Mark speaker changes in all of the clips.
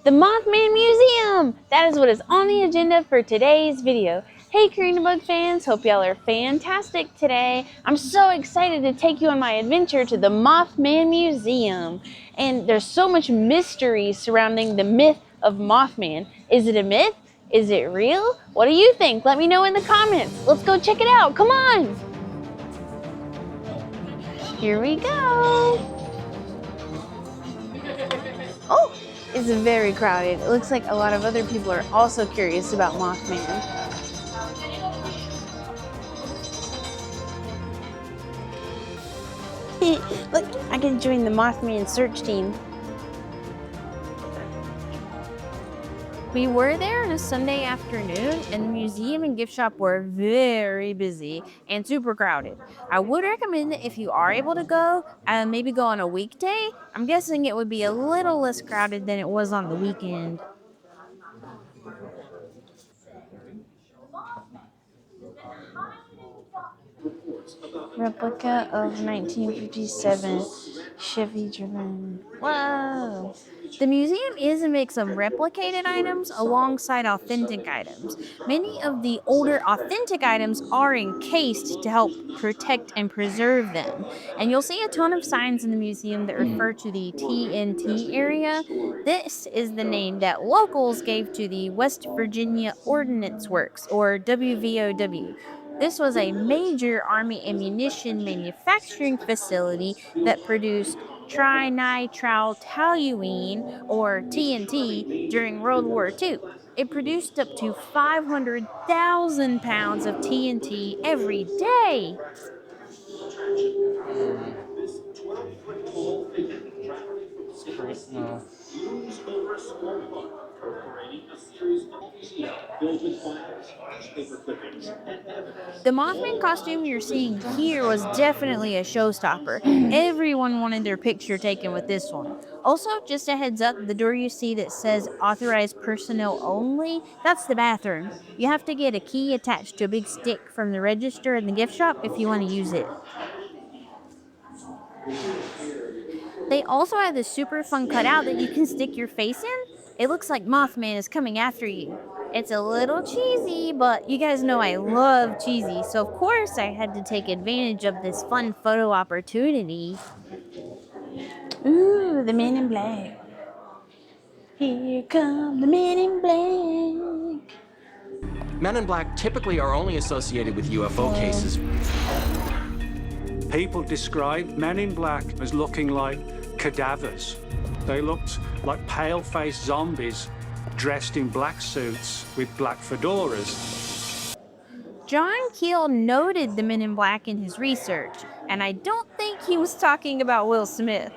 Speaker 1: The Mothman Museum! That is what is on the agenda for today's video. Hey CoreniaBug fans, hope y'all are fantastic today. I'm so excited to take you on my adventure to the Mothman Museum. And there's so much mystery surrounding the myth of Mothman. Is it a myth? Is it real? What do you think? Let me know in the comments. Let's go check it out. Come on! Here we go! Oh! It's very crowded. It looks like a lot of other people are also curious about Mothman. Look, I can join the Mothman search team. We were there on a Sunday afternoon, and the museum and gift shop were very busy and super crowded. I would recommend that if you are able to go, maybe go on a weekday. I'm guessing it would be a little less crowded than it was on the weekend. Replica of 1957 Chevy driven. Whoa! The museum is a mix of replicated items alongside authentic items. Many of the older authentic items are encased to help protect and preserve them. And you'll see a ton of signs in the museum that refer to the TNT area. This is the name that locals gave to the West Virginia Ordnance Works, or WVOW. This was a major Army ammunition manufacturing facility that produced trinitrotoluene, or TNT, during World War II. It produced up to 500,000 pounds of TNT every day. No. The Mothman costume you're seeing here was definitely a showstopper. Everyone wanted their picture taken with this one. Also, just a heads up, the door you see that says authorized personnel only, that's the bathroom. You have to get a key attached to a big stick from the register in the gift shop if you want to use it. They also have this super fun cutout that you can stick your face in. It looks like Mothman is coming after you. It's a little cheesy, but you guys know I love cheesy, so of course I had to take advantage of this fun photo opportunity. Ooh, the men in black. Here come the men in black.
Speaker 2: Men in Black typically are only associated with UFO cases.
Speaker 3: People describe men in black as looking like cadavers. They looked like pale-faced zombies dressed in black suits with black fedoras.
Speaker 1: John Keel noted the men in black in his research, and I don't think he was talking about Will Smith.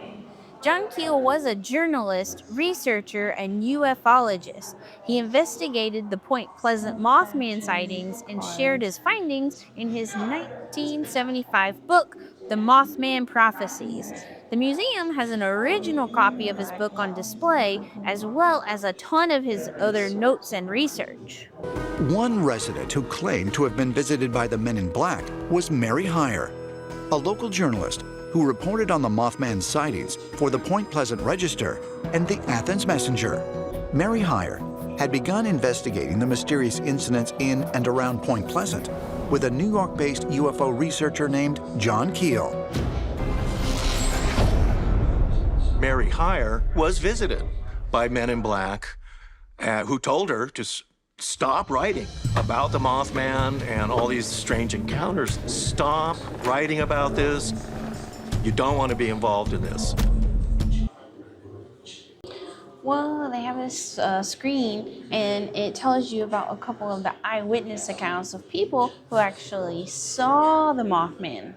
Speaker 1: John Keel was a journalist, researcher, and ufologist. He investigated the Point Pleasant Mothman sightings and shared his findings in his 1975 book, The Mothman Prophecies. The museum has an original copy of his book on display, as well as a ton of his other notes and research.
Speaker 4: One resident who claimed to have been visited by the men in black was Mary Heyer, a local journalist who reported on the Mothman sightings for the Point Pleasant Register and the Athens Messenger. Mary Heyer had begun investigating the mysterious incidents in and around Point Pleasant with a New York-based UFO researcher named John Keel.
Speaker 5: Mary Heyer was visited by men in black who told her to stop writing about the Mothman and all these strange encounters. Stop writing about this. You don't want to be involved in this.
Speaker 1: Well, they have this screen, and it tells you about a couple of the eyewitness accounts of people who actually saw the Mothman.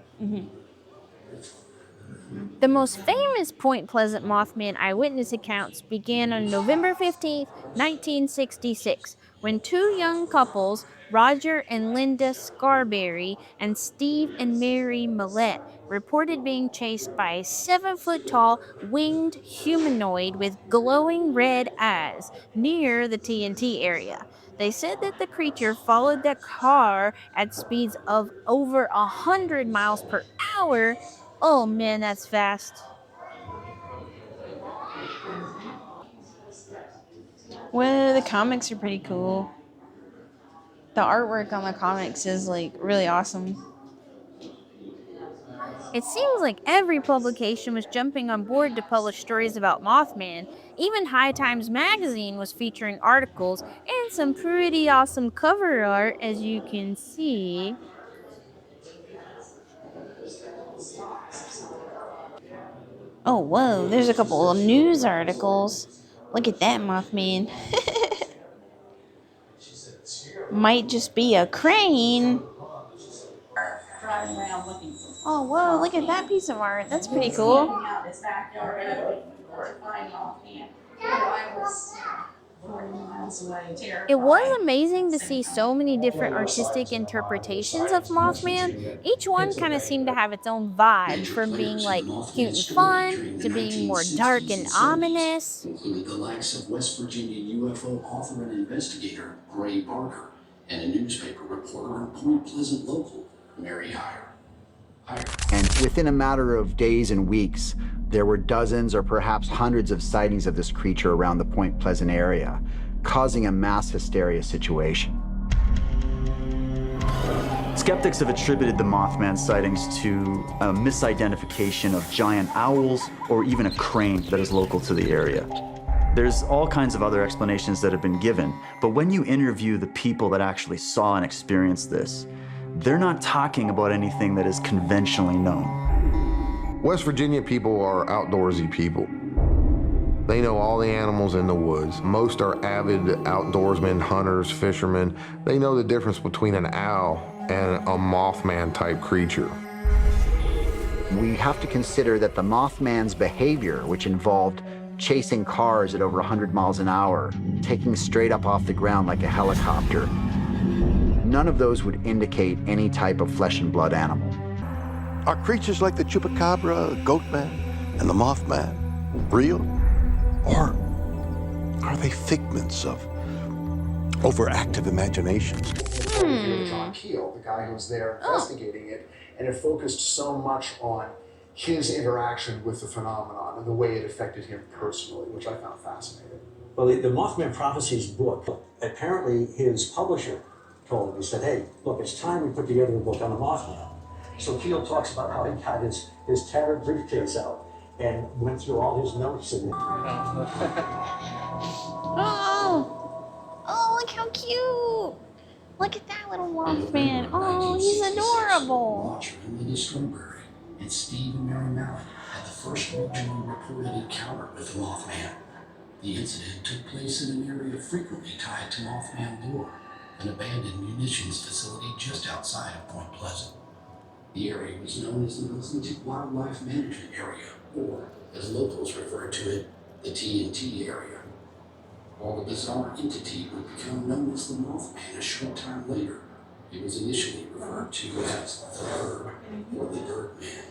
Speaker 1: The most famous Point Pleasant Mothman eyewitness accounts began on November 15, 1966, when two young couples, Roger and Linda Scarberry and Steve and Mary Millette, reported being chased by a 7-foot-tall winged humanoid with glowing red eyes near the TNT area. They said that the creature followed their car at speeds of over 100 miles per hour. Oh man, that's fast. Well, the comics are pretty cool. The artwork on the comics is like really awesome. It seems like every publication was jumping on board to publish stories about Mothman. Even High Times magazine was featuring articles and some pretty awesome cover art, as you can see. Oh, whoa, there's a couple of news articles. Look at that Mothman. Might just be a crane. Oh, whoa, look at that piece of art. That's pretty cool. It was amazing to see so many different artistic interpretations of Mothman. Each one kind of seemed to have its own vibe, from being like cute and fun to being more dark and ominous.
Speaker 6: Included the likes of West Virginia UFO author and investigator Gray Barker and a newspaper reporter and Point Pleasant local, Mary Hyre.
Speaker 4: And within a matter of days and weeks, there were dozens or perhaps hundreds of sightings of this creature around the Point Pleasant area, causing a mass hysteria situation.
Speaker 7: Skeptics have attributed the Mothman sightings to a misidentification of giant owls or even a crane that is local to the area. There's all kinds of other explanations that have been given, but when you interview the people that actually saw and experienced this, they're not talking about anything that is conventionally known.
Speaker 8: West Virginia people are outdoorsy people. They know all the animals in the woods. Most are avid outdoorsmen, hunters, fishermen. They know the difference between an owl and a Mothman type creature.
Speaker 4: We have to consider that the Mothman's behavior, which involved chasing cars at over 100 miles an hour, taking straight up off the ground like a helicopter, none of those would indicate any type of flesh and blood animal.
Speaker 9: Are creatures like the chupacabra, the goatman, and the Mothman real? Or are they figments of overactive imaginations?
Speaker 10: John Keel, the guy who was there investigating it, and it focused so much on his interaction with the phenomenon and the way it affected him personally, which I found fascinating.
Speaker 11: Well, the Mothman Prophecies book, apparently his publisher told him, he said, hey, look, it's time we put together a book on the Mothman. So Keel talks about how he got his tattered briefcase out and went through all his notes. And
Speaker 1: Oh, look how cute. Look at that little Mothman. Oh, he's adorable.
Speaker 6: Watcher in the Discovery, and Steve and Mary Mallett had the first original reported encounter with the Mothman. The incident took place in an area frequently tied to Mothman lore, an abandoned munitions facility just outside of Point Pleasant. The area was known as the Authentic Wildlife Management Area, or, as locals referred to it, the TNT area. While the bizarre entity would become known as the Mothman a short time later, it was initially referred to as the Bird, or the Birdman.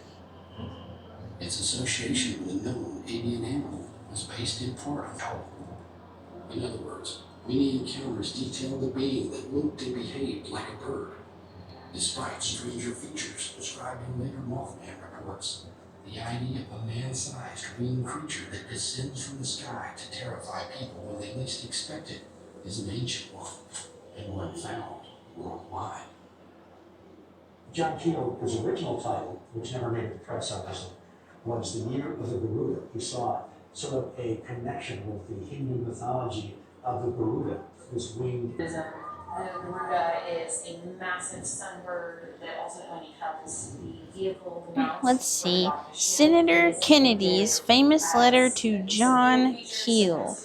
Speaker 6: Its association with a known avian animal was based in part on owl. In other words, many encounters detailed a being that looked and behaved like a bird. Despite stranger features described in later Mothman reports, the idea of a man-sized winged creature that descends from the sky to terrify people when they least expect it is an ancient one, and one found worldwide.
Speaker 11: John Keel, his original title, which never made the press obviously, was The Year of the Garuda. He saw sort of a connection with the Hindu mythology of the Garuda, this winged.
Speaker 12: The Garuda is a massive sunbird that also only comes the vehicle.
Speaker 1: Let's see. Senator Kennedy's famous letter to John Keel.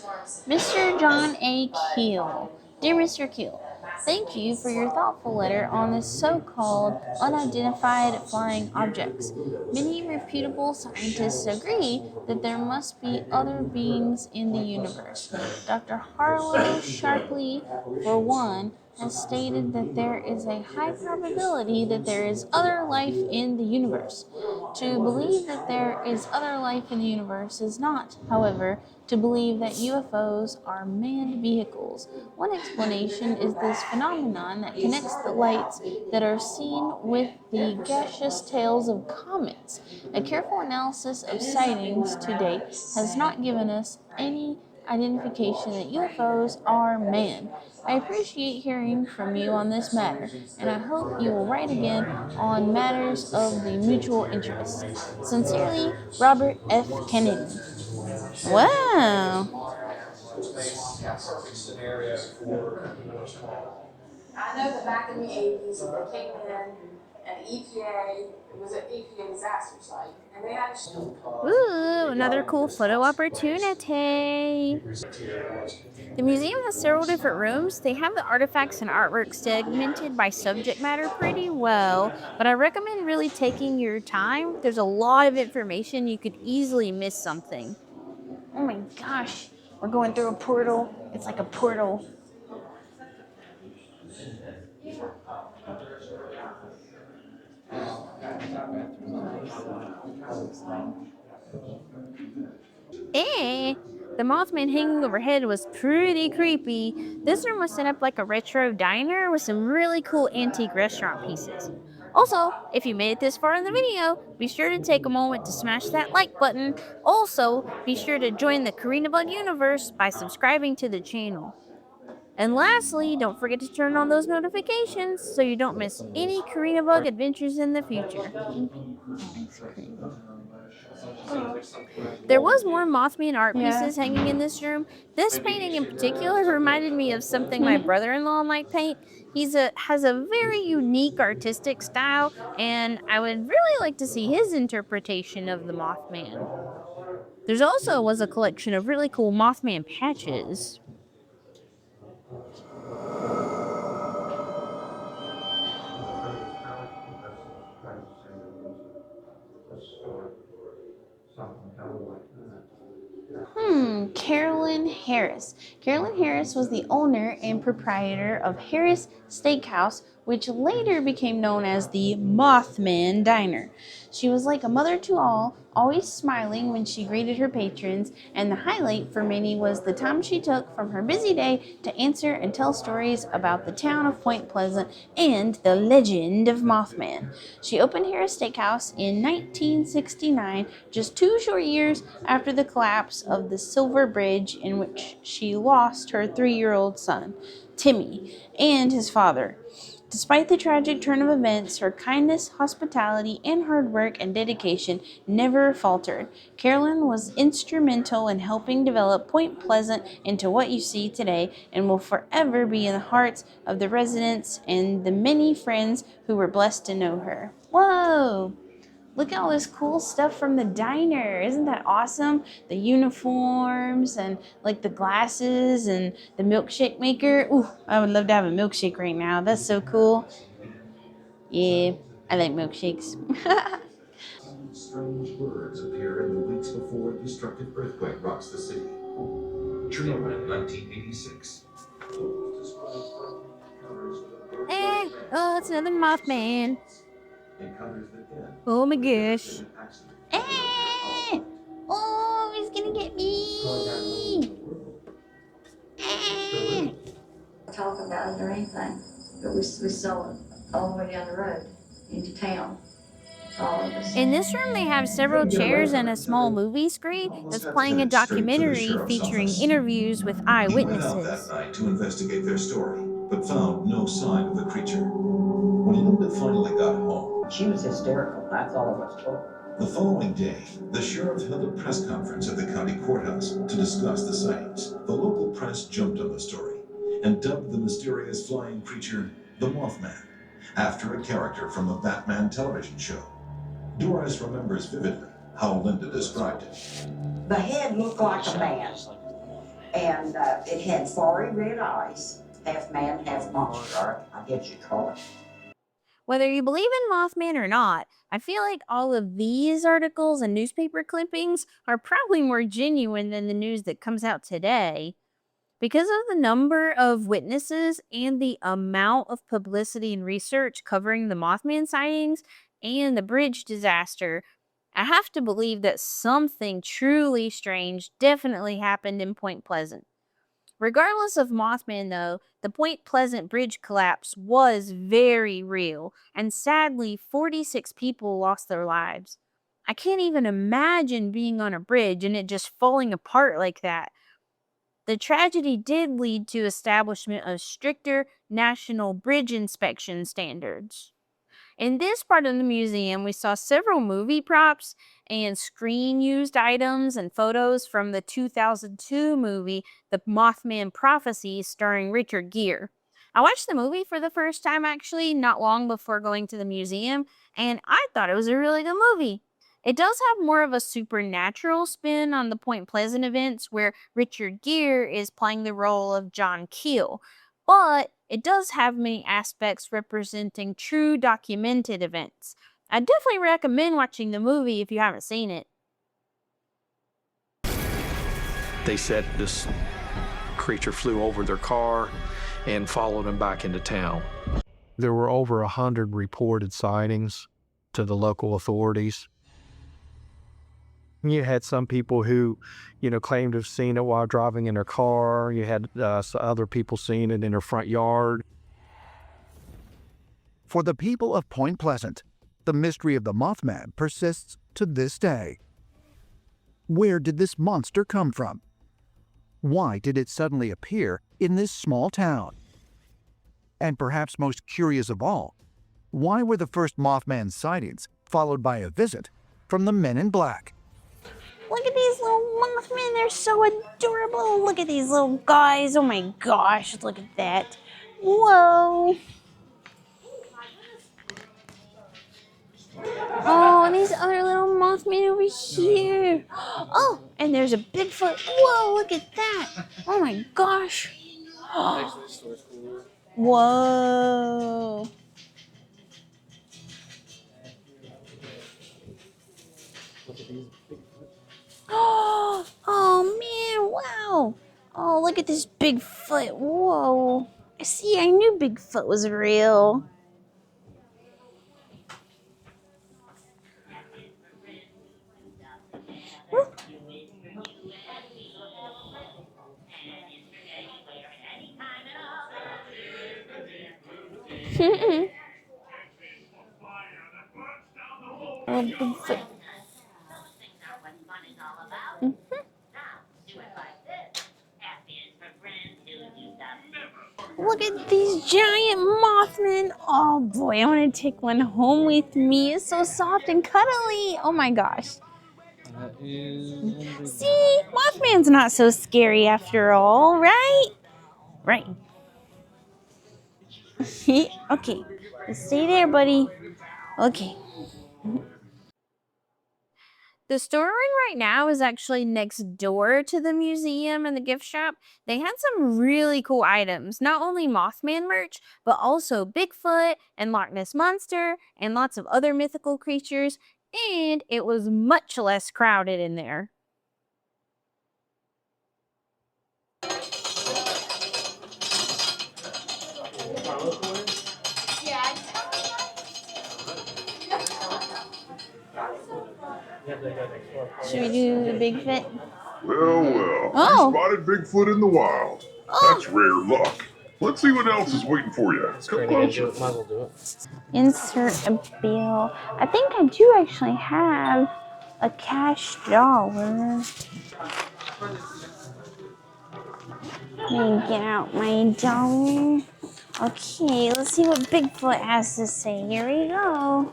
Speaker 1: Mr. John A. Keel. Dear Mr. Keel, thank you for your thoughtful letter on the so-called unidentified flying objects. Many reputable scientists agree that there must be other beings in the universe. Dr. Harlow Sharpley, for one, has stated that there is a high probability that there is other life in the universe. To believe that there is other life in the universe is not, however, to believe that UFOs are manned vehicles. One explanation is this phenomenon that connects the lights that are seen with the gaseous tails of comets. A careful analysis of sightings to date has not given us any identification that UFOs are man. I appreciate hearing from you on this matter, and I hope you will write again on matters of the mutual interest. Sincerely, Robert F. Kennedy. Wow.
Speaker 13: I know that back in the 80s, they came in and EPA, it was an EPA disaster site, and they had
Speaker 1: Ooh, another cool photo opportunity. The museum has several different rooms. They have the artifacts and artwork segmented by subject matter pretty well, but I recommend really taking your time. There's a lot of information. You could easily miss something. Oh my gosh, we're going through a portal. It's like a portal. The Mothman hanging overhead was pretty creepy. This room was set up like a retro diner with some really cool antique restaurant pieces. Also, if you made it this far in the video, be sure to take a moment to smash that like button. Also, be sure to join the CoreniaBug universe by subscribing to the channel. And lastly, don't forget to turn on those notifications so you don't miss any CoreniaBug adventures in the future. There was more Mothman art pieces hanging in this room. This painting in particular reminded me of something my brother-in-law might paint. Has a very unique artistic style, and I would really like to see his interpretation of the Mothman. There's also was a collection of really cool Mothman patches. Carolyn Harris. Carolyn Harris was the owner and proprietor of Harris Steakhouse, which later became known as the Mothman Diner. She was like a mother to all, always smiling when she greeted her patrons, and the highlight for many was the time she took from her busy day to answer and tell stories about the town of Point Pleasant and the legend of Mothman. She opened Harris Steakhouse in 1969, just 2 short years after the collapse of the Silver Bridge, in which she lost her 3-year-old son, Timmy, and his father. Despite the tragic turn of events, her kindness, hospitality, and hard work and dedication never faltered. Carolyn was instrumental in helping develop Point Pleasant into what you see today, and will forever be in the hearts of the residents and the many friends who were blessed to know her. Whoa! Look at all this cool stuff from the diner. Isn't that awesome? The uniforms and like the glasses and the milkshake maker. Ooh, I would love to have a milkshake right now. That's so cool. Yeah, I like milkshakes.
Speaker 14: Strange birds appear in the weeks before a destructive earthquake rocks the city. Chernobyl, 1986.
Speaker 1: Oh, it's another Mothman. Oh my gosh. Oh, he's gonna get me.
Speaker 15: Talk about it or anything, but we saw it all the way down the road into town. All of us.
Speaker 1: In this room, they have several chairs and a small movie screen that's playing a documentary featuring interviews with eyewitnesses.
Speaker 14: That night to investigate their story, but found no sign of the creature. When Linda finally got home,
Speaker 11: She was hysterical. That's all of us told.
Speaker 14: the following day, the sheriff held a press conference at the county courthouse to discuss the sightings. The local press jumped on the story and dubbed the mysterious flying creature the Mothman, after a character from a Batman television show. Doris remembers vividly how Linda described it.
Speaker 16: The head looked like a man, and it had fiery red eyes, half man, half monster, I guess you'd call it.
Speaker 1: Whether you believe in Mothman or not, I feel like all of these articles and newspaper clippings are probably more genuine than the news that comes out today. Because of the number of witnesses and the amount of publicity and research covering the Mothman sightings and the bridge disaster, I have to believe that something truly strange definitely happened in Point Pleasant. Regardless of Mothman, though, the Point Pleasant Bridge collapse was very real, and sadly, 46 people lost their lives. I can't even imagine being on a bridge and it just falling apart like that. The tragedy did lead to establishment of stricter national bridge inspection standards. In this part of the museum, we saw several movie props and screen-used items and photos from the 2002 movie, The Mothman Prophecies, starring Richard Gere. I watched the movie for the first time actually not long before going to the museum, and I thought it was a really good movie. It does have more of a supernatural spin on the Point Pleasant events where Richard Gere is playing the role of John Keel, but it does have many aspects representing true documented events. I definitely recommend watching the movie if you haven't seen it.
Speaker 5: They said this creature flew over their car and followed them back into town.
Speaker 17: There were over 100 reported sightings to the local authorities. You had some people who, claimed to have seen it while driving in their car. You had other people seeing it in their front yard.
Speaker 4: For the people of Point Pleasant, the mystery of the Mothman persists to this day. Where did this monster come from? Why did it suddenly appear in this small town? And perhaps most curious of all, why were the first Mothman sightings followed by a visit from the Men in Black?
Speaker 1: Look at these little Mothman, they're so adorable. Look at these little guys, oh my gosh, look at that. Whoa. Oh, and these other little Mothman over here. Oh, and there's a Bigfoot. Whoa, look at that. Oh my gosh. Whoa. Oh man, wow. Oh, look at this Bigfoot. Whoa. See, I knew Bigfoot was real. Oh, Bigfoot. Look at these giant Mothmen. Oh boy, I want to take one home with me. It's so soft and cuddly. Oh my gosh. See, Mothman's not so scary after all, right? Right. Okay, stay there, buddy. Okay. The store we're in right now is actually next door to the museum and the gift shop. They had some really cool items, not only Mothman merch, but also Bigfoot and Loch Ness Monster and lots of other mythical creatures, and it was much less crowded in there. Should we do the Bigfoot?
Speaker 14: Well,
Speaker 1: Oh.
Speaker 14: you spotted Bigfoot in the wild. That's rare luck. Let's see what else is waiting for you. Come closer.
Speaker 1: Insert a bill. I think I do actually have a cash dollar. Let me get out my dollar. Okay, let's see what Bigfoot has to say. Here we go.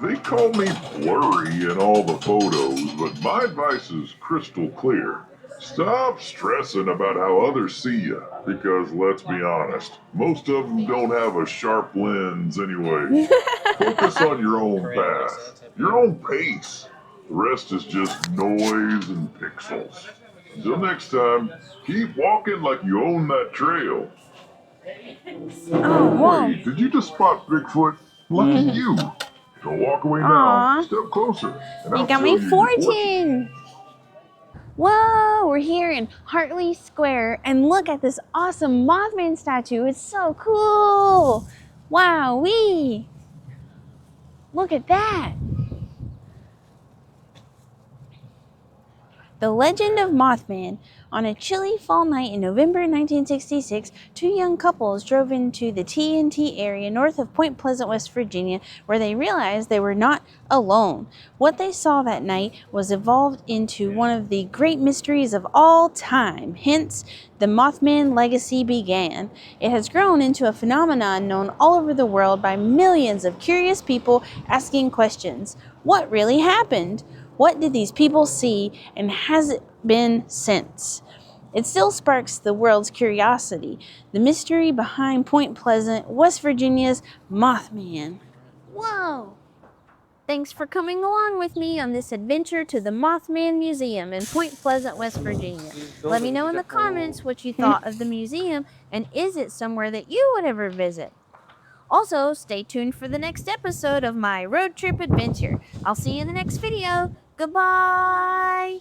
Speaker 14: They call me blurry in all the photos, but my advice is crystal clear. Stop stressing about how others see you, because let's be honest, most of them don't have a sharp lens anyway. Focus on your own path, your own pace. The rest is just noise and pixels. Until next time, keep walking like you own that trail. Wait, did you just spot Bigfoot? Lucky you. Don't walk away now. Step closer. And
Speaker 1: You
Speaker 14: I'll
Speaker 1: got
Speaker 14: show
Speaker 1: my
Speaker 14: you your
Speaker 1: fortune. Whoa, we're here in Hartley Square, and look at this awesome Mothman statue. It's so cool. Wow-wee. Look at that. The Legend of Mothman. On a chilly fall night in November 1966, two young couples drove into the TNT area north of Point Pleasant, West Virginia, where they realized they were not alone. What they saw that night was evolved into one of the great mysteries of all time. Hence, the Mothman legacy began. It has grown into a phenomenon known all over the world by millions of curious people asking questions. What really happened? What did these people see, and has it been since? It still sparks the world's curiosity. The mystery behind Point Pleasant, West Virginia's Mothman. Whoa! Thanks for coming along with me on this adventure to the Mothman Museum in Point Pleasant, West Virginia. Let me know in the comments what you thought of the museum, and is it somewhere that you would ever visit? Also, stay tuned for the next episode of my road trip adventure. I'll see you in the next video. Goodbye!